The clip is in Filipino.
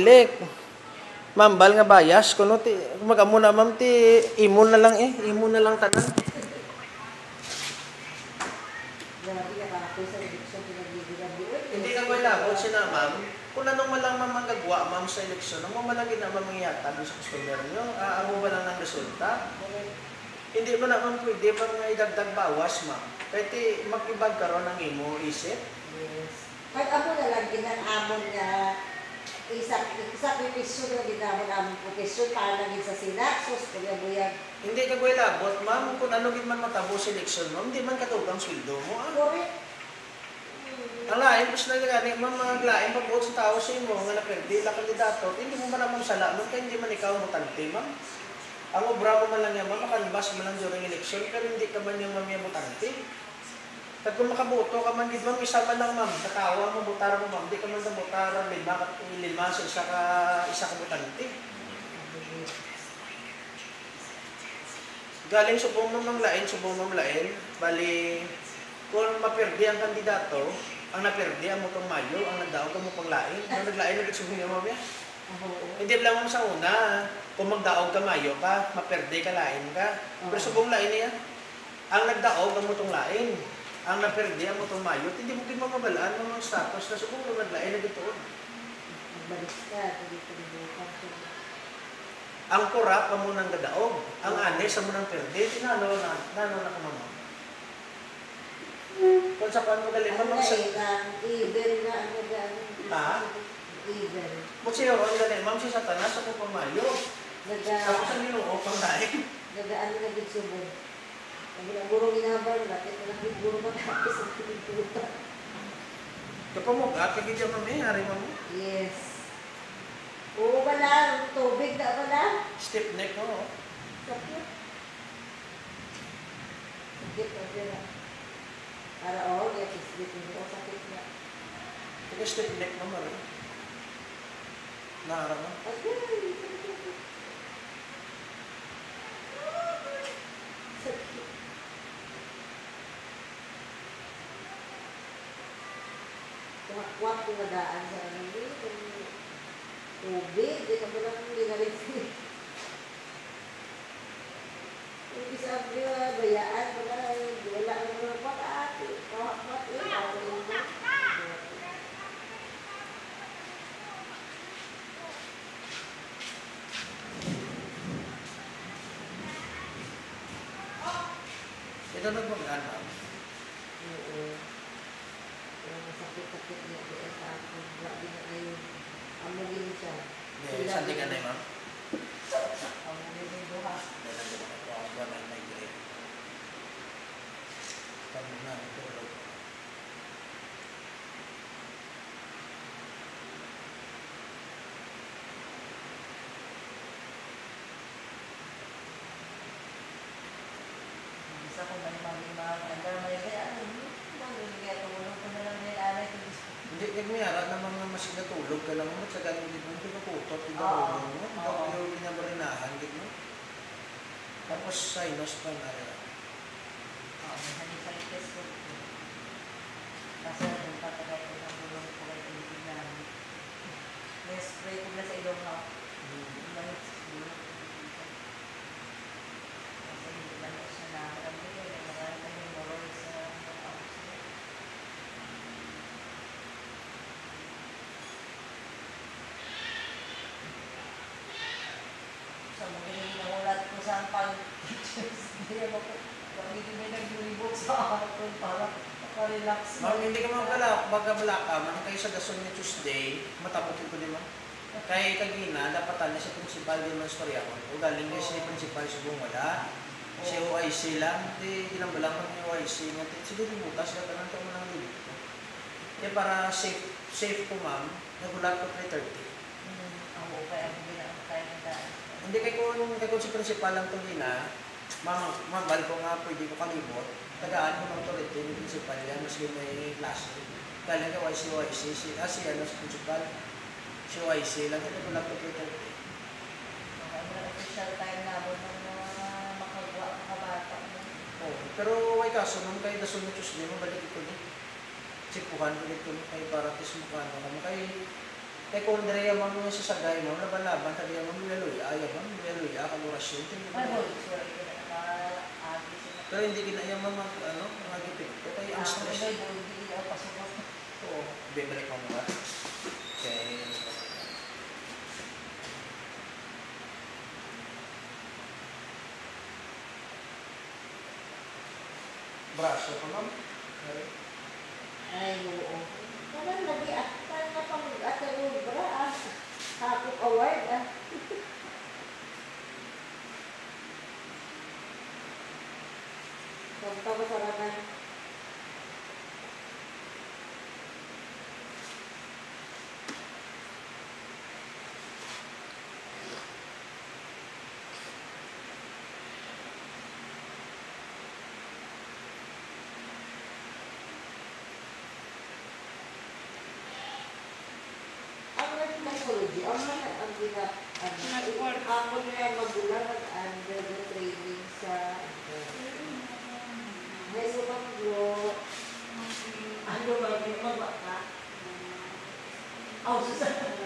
Lek, mambal nga bayas kuno ti magamo na ma'am ti imon na lang imon na lang tanan. Hindi ka ba labot sina ma'am? Kung anong malang mamagagwa ma'am sa eleksyon, ang mamalagi na mamangiyatag sa customer nyo, amo ba lang ng resulta? Hindi mo na ma'am pwede pang idagdag bawas ma'am. Kaya mag-ibag karon ng imo isip. Yes. Kahit ako na lang ginang-amon nga isa pipisyon na ginamon-amon pipisyon para naging sa sila, sus, kaya-buyag. Hindi ka ba labot ma'am, kung ano gid man matabo sa eleksyon ma'am, hindi man katugang sweldo mo. Correct. Ang lain, mas na gani, ma'am, mga lain pag sa tao sa imo, nga napwede, la kandidato, hindi mo man naman sala mo, kaya hindi man ikaw mutante ma'am. Ang obra mo man lang yan, ma'am, makanbas mo lang during election, pero hindi ka man yung ma'am yung mutante. At kung makaboto ka man, di ma'am, isa man lang ma'am, katawa mo, butara mo ma'am, di ka man sa butara, lima sa isa ka butante. Galing subong ma'am lain, bali, kung mapirdi ang kandidato, ang napirdi ang motong Mayo, ang nagdaog ka mo pang lain. Ang naglain, nagsubong niya ma'am yan. Hindi lang ma'am sa una, kung magdaog ka Mayo ka, mapirdi ka lain ka. Pero subong lain niya, ang nagdaog ang motong lain. Ang napirdi ang motong Mayo, hindi mo mamabalaan ng mga status na subong na naglain na dito. Magbalik ka, Ang kurap ang munang gadaog, ang anes ang munang pirdi, tinalo na kumama. Kung sa paano magaling, mamang sa... Even na ano gano'n. Ha? Even. Magsiyo, ang galing, ma'am si Satanas ako pang Mayo. Tapos ang ninuo pang lain. Nagaano na din subong. Ang gurong inabar, bakit na lang gurong matapos ang pinagputa. Kapag mo, kagid yung mami, hari mo. Yes. Oo ba lang? Tubig na ba lang? Stiff neck mo. Sakit. Sakit na sila. Para all, yes, isbit mo. Sakit na. Ito stiff neck mo, mami. Naharap mo. Sakit. Kumakwap kung madaan sa ano kung tubig, di ka ba lang ginalit kung isa bayaan pala, wala ang mga pataati, kahapmat Ito nagmagaan, ma'am. Oo. Sakit-sakit niya kaya sa akin. Grabe na ngayon. Amugin siya. Sandi ka na yun, ma'am? Amugin yung duha. Dahil ang duha ko, ang buwan ay may grade. Kami na, tulog. Isa ko man andar may kaya tulong ko na lang nilalay ko. Hindi, nagmayara na mga mas natulog ka lang mo, sa ganun din mo, pinaputot, pinapulong mo, yung pinabarinahan, din mo. Tapos sinus pa na rin. Oo, may hanisalitis ko. Kasi yung patagay ko ng tulong ko kay Pilipin na lang. May spray ko na sa ilong na. Manit siguro. Kasi hindi man siya nakarami. Marami na yung moral sa mga house niya. Sa mga namulat ko sa pag-teachers, hindi ako hindi may nag-reboot sa akin para makarelax. Ma'am, hindi ka magabalaka, man kayo sa gason ni Tuesday, matapok ito di ba? Kaya kagina, dapatan niya si Principal di man storya ko. O galing niya si Principal subong wala. Si OIC lang, di ginambalang ko ni OIC. Sige, butas na ka ng ito mo ng dito. Kaya para safe po ma'am, nagulat ko 3:30. Oo, kaya ako ginamakain ng daan. Hindi kay si Principal lang itong gina, mabal ko nga pwede ko kalibot. Tagaan ko ng authority ni Principal yan, mas may klase. Galing ka si Principal. Si OIC lang, ito ko lang po 3:30. Okay, may official time na ako ng mga makabata mo. Oo, pero may kaso, nung kayo dasun mo Tuesday, mabalik ko din. Sipuhan ko dito kay para tis mukha mo. Kay Kaya kung dire ma'am yung sasagay, ma'am, laban-laban, tadi ma'am, nilaluya, ayaw ma'am, nilaluya, kalorasyon, Ay, hoy, sorry ko na naka-agi sila. pero hindi kinaya ma'am, ano, mga gipit ko, kaya ang stress. May hindi ako pasok. Oo, bibalik mo ba? Okay. Braso pa ma'am. Ay, oo. Parang parang napag-ataro bra ah. Hakok award ah. Tapos sarapan. Ang psychology, ang mga ang ako na magulang under the training sa Hello, Pablo. Ano ba yung mabaka? Oh, Susan.